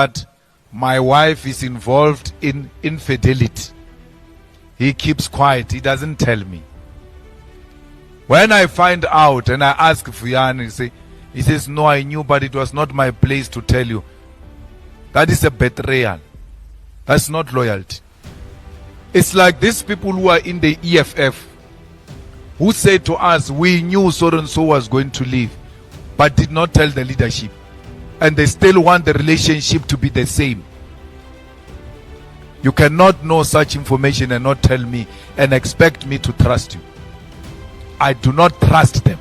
But my wife is involved in infidelity. He keeps quiet. He doesn't tell me. When I find out and I ask Vuyani, he says, no, I knew, but it was not my place to tell you. That is a betrayal. That's not loyalty. It's like these people who are in the EFF who said to us, we knew so and so was going to leave, but did not tell the leadership. And they still want the relationship to be the same. You cannot know such information and not tell me and expect me to trust you. I do not trust them,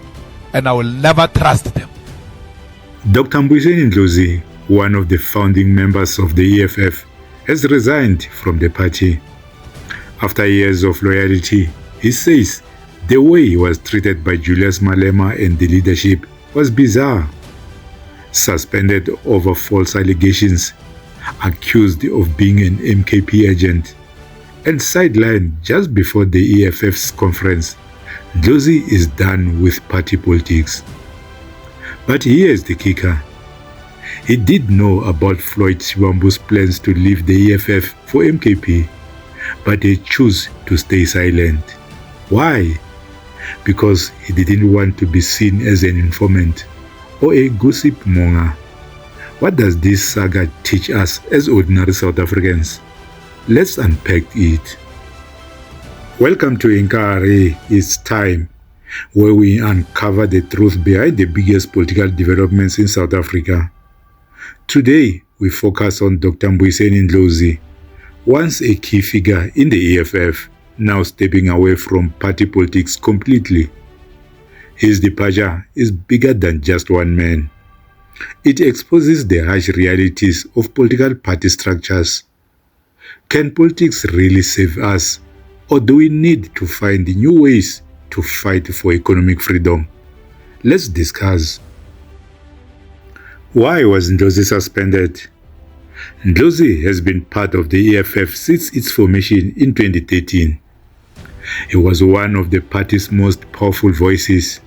and I will never trust them. Dr. Mbuyiseni Ndlozi, one of the founding members of the EFF, has resigned from the party. After years of loyalty, he says the way he was treated by Julius Malema and the leadership was bizarre. Suspended over false allegations, accused of being an MKP agent, and sidelined just before the EFF's conference, Ndlozi is done with party politics. But here's the kicker. He did know about Floyd Shivambu's plans to leave the EFF for MKP, but he chose to stay silent. Why? Because he didn't want to be seen as an informant or a gossip monger. What does this saga teach us as ordinary South Africans? Let's unpack it. Welcome to Inkari. It's time where we uncover the truth behind the biggest political developments in South Africa. Today, we focus on Dr. Mbuyiseni Ndlozi, once a key figure in the EFF, now stepping away from party politics completely. His departure is bigger than just one man. It exposes the harsh realities of political party structures. Can politics really save us, or do we need to find new ways to fight for economic freedom? Let's discuss. Why was Ndlozi suspended? Ndlozi has been part of the EFF since its formation in 2013. He was one of the party's most powerful voices.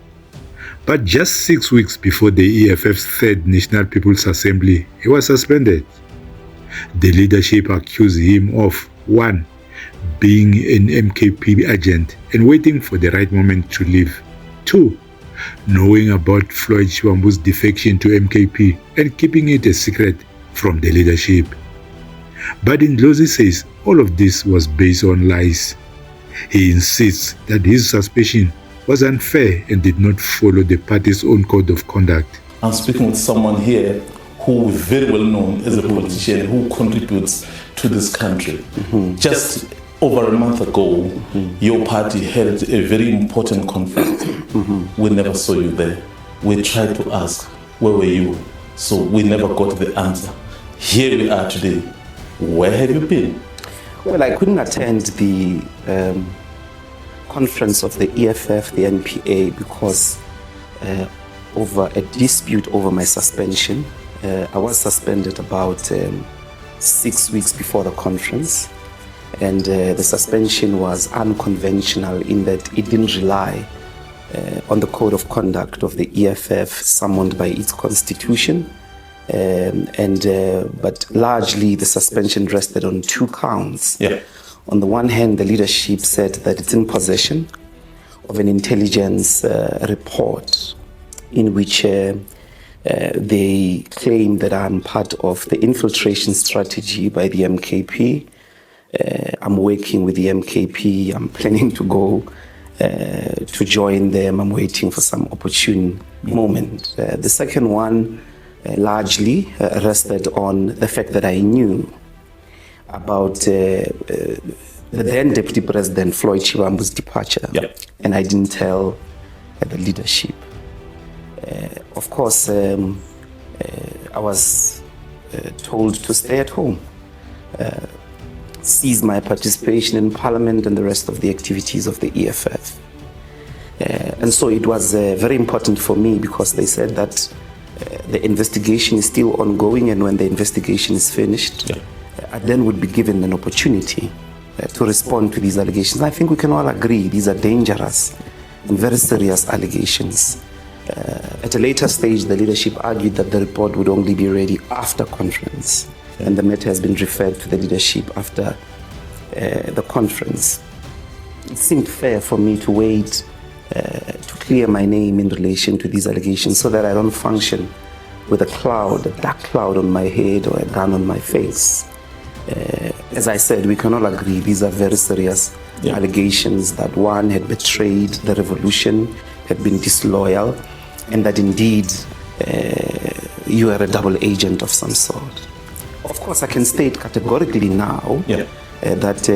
But just 6 weeks before the EFF's third National People's Assembly, he was suspended. The leadership accused him of 1. Being an MKP agent and waiting for the right moment to leave. 2. Knowing about Floyd Shivambu's defection to MKP and keeping it a secret from the leadership. But Ndlozi says all of this was based on lies. He insists that his suspicion was unfair and did not follow the party's own code of conduct. I'm speaking with someone here who is very well known as a politician who contributes to this country. Just over a month ago, your party held a very important conference. We never saw you there. We tried to ask, where were you? So we never got the answer. Here we are today. Where have you been? Well, I couldn't attend the conference of the EFF, the NPA, because over a dispute over my suspension. I was suspended about 6 weeks before the conference, and the suspension was unconventional in that it didn't rely on the code of conduct of the EFF summoned by its constitution, but largely the suspension rested on 2 counts. Yeah. On the one hand, the leadership said that it's in possession of an intelligence report in which they claim that I'm part of the infiltration strategy by the MKP. I'm working with the MKP. I'm planning to go to join them. I'm waiting for some opportune moment. The second one largely rested on the fact that I knew about the then Deputy President Floyd Shivambu's departure, and I didn't tell the leadership. Of course, I was told to stay at home, cease my participation in Parliament and the rest of the activities of the EFF. And so it was very important for me because they said that the investigation is still ongoing, and when the investigation is finished, I then would be given an opportunity to respond to these allegations. I think we can all agree these are dangerous and very serious allegations. At a later stage, the leadership argued that the report would only be ready after conference. and the matter has been referred to the leadership after the conference. It seemed fair for me to wait to clear my name in relation to these allegations so that I don't function with a dark cloud on my head or a gun on my face. As I said, we can all agree these are very serious allegations that one had betrayed the revolution, had been disloyal, and that indeed you are a double agent of some sort. Of course, I can state categorically now that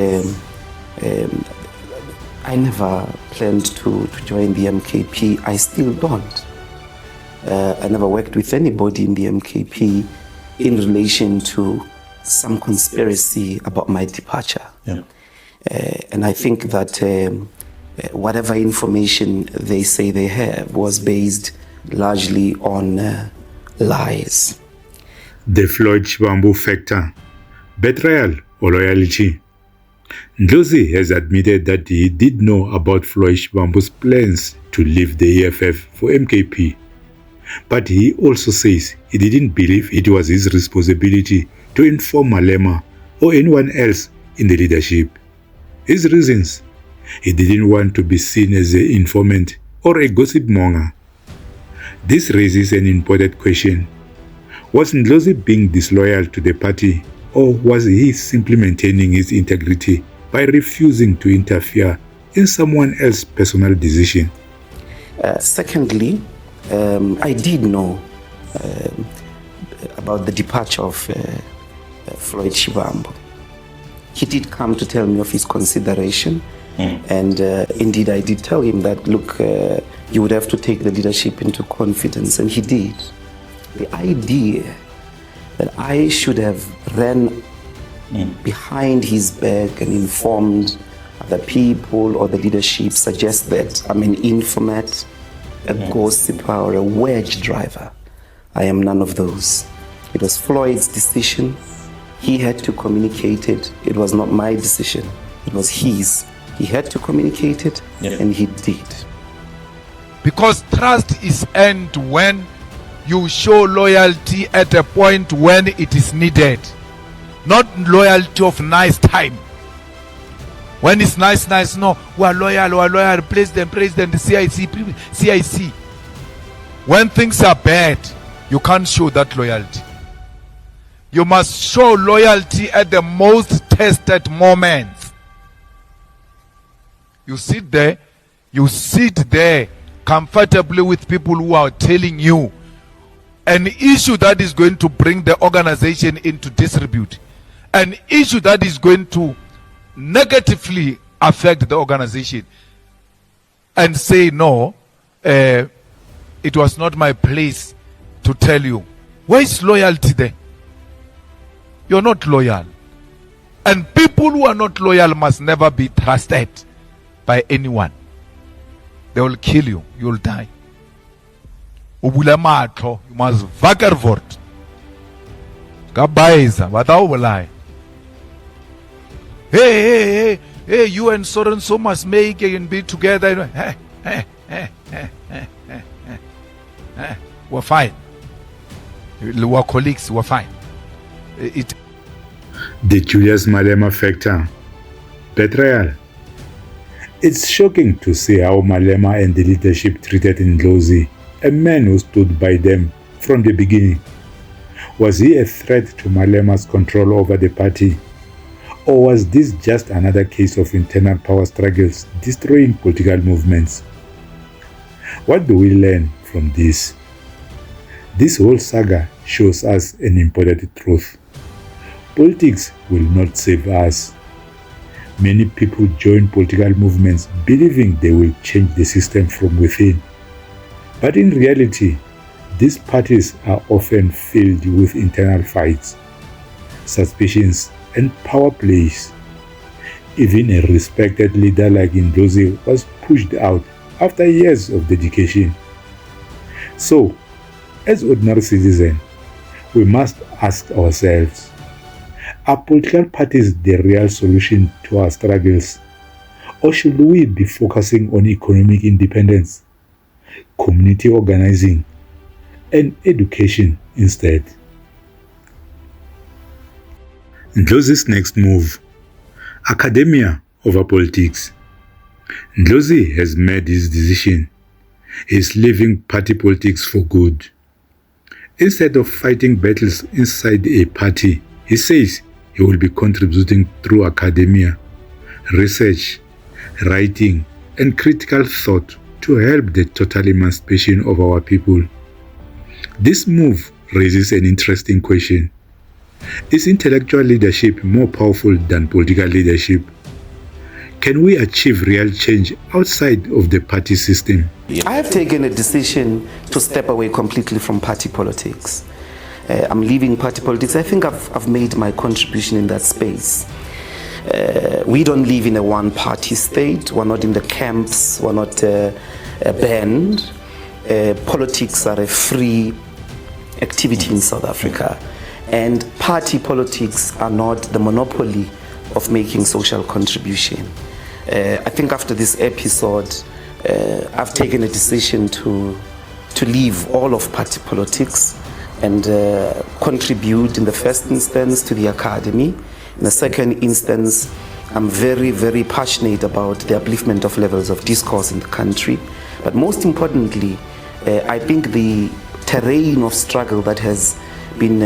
I never planned to join the MKP. I still don't. I never worked with anybody in the MKP in relation to some conspiracy about my departure. And I think that whatever information they say they have was based largely on lies. The Floyd Shivambu factor, betrayal or loyalty. Ndlozi has admitted that he did know about Floyd Shivambu's plans to leave the EFF for MKP. But he also says he didn't believe it was his responsibility to inform Malema or anyone else in the leadership. His reasons: he didn't want to be seen as an informant or a gossip monger. This raises an important question. Was Ndlozi being disloyal to the party, or was he simply maintaining his integrity by refusing to interfere in someone else's personal decision? Secondly, I did know about the departure of Floyd Shivambu. He did come to tell me of his consideration, and indeed I did tell him that, look, you would have to take the leadership into confidence, and he did. The idea that I should have ran behind his back and informed the people or the leadership suggests that I'm an informant, a gossiper, or a wedge driver. I am none of those. It was Floyd's decision. He had to communicate it. It was not my decision. It was his. He had to communicate it, and he did. Because trust is earned when you show loyalty at a point when it is needed. Not loyalty of nice time. When it's nice, no, we are loyal, president, CIC. When things are bad, you can't show that loyalty. You must show loyalty at the most tested moments. You sit there comfortably with people who are telling you an issue that is going to bring the organization into disrepute, an issue that is going to negatively affect the organization, and say, no, it was not my place to tell you. Where is loyalty there? You're not loyal. And people who are not loyal must never be trusted by anyone. They will kill you. You will die. You must vakervort. Kabaiza, without lie. Hey, you and so and so must make it and be together. We're fine. We're colleagues, we're fine. The Julius Malema factor, betrayal. It's shocking to see how Malema and the leadership treated Ndlozi, a man who stood by them from the beginning. Was he a threat to Malema's control over the party? Or was this just another case of internal power struggles destroying political movements? What do we learn from this? This whole saga shows us an important truth. Politics will not save us. Many people join political movements believing they will change the system from within. But in reality, these parties are often filled with internal fights, suspicions, and power plays. Even a respected leader like Ndlozi was pushed out after years of dedication. So, as ordinary citizens, we must ask ourselves, are political parties the real solution to our struggles? Or should we be focusing on economic independence, community organizing, and education instead? Ndlozi's next move: academia over politics. Ndlozi has made his decision. He is leaving party politics for good. Instead of fighting battles inside a party, he says he will be contributing through academia, research, writing, and critical thought to help the total emancipation of our people. This move raises an interesting question. Is intellectual leadership more powerful than political leadership? Can we achieve real change outside of the party system? I have taken a decision to step away completely from party politics. I'm leaving party politics. I think I've made my contribution in that space. We don't live in a one-party state. We're not in the camps. We're not banned. Politics are a free activity in South Africa. And party politics are not the monopoly of making social contribution. I think after this episode, I've taken a decision to leave all of party politics and contribute in the first instance to the academy. In the second instance, I'm very, very passionate about the upliftment of levels of discourse in the country. But most importantly, I think the terrain of struggle that has been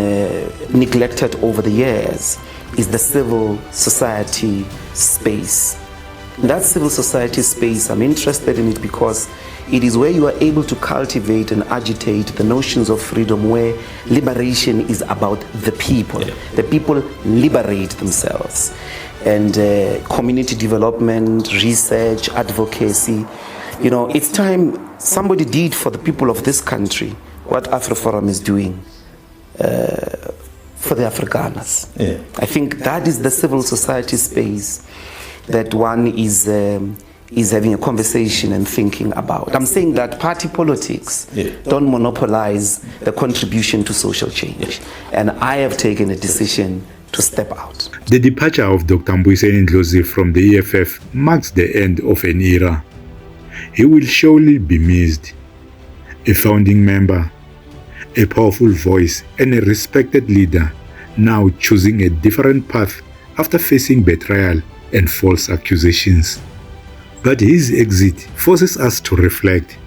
neglected over the years is the civil society space. In that civil society space, I'm interested in it because it is where you are able to cultivate and agitate the notions of freedom, where liberation is about the people. Yeah. The people liberate themselves. And community development, research, advocacy. You know, it's time somebody did for the people of this country what AfriForum is doing for the Afrikaners. Yeah. I think that is the civil society space that one is having a conversation and thinking about. I'm saying that party politics don't monopolize the contribution to social change. And I have taken a decision to step out. The departure of Dr. Mbuyiseni Ndlozi from the EFF marks the end of an era. He will surely be missed. A founding member, a powerful voice, and a respected leader, now choosing a different path after facing betrayal and false accusations. But his exit forces us to reflect.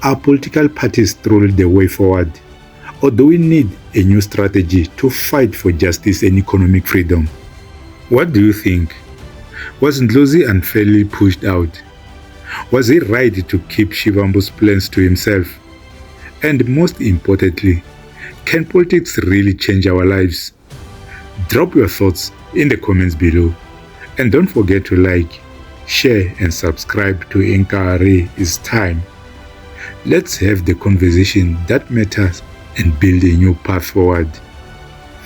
Are political parties truly the way forward? Or do we need a new strategy to fight for justice and economic freedom? What do you think? Was Ndlozi unfairly pushed out? Was he right to keep Shivambu's plans to himself? And most importantly, can politics really change our lives? Drop your thoughts in the comments below. And don't forget to like, share and subscribe to Nkare Is Time. Let's have the conversation that matters and build a new path forward.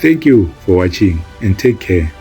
Thank you for watching and take care.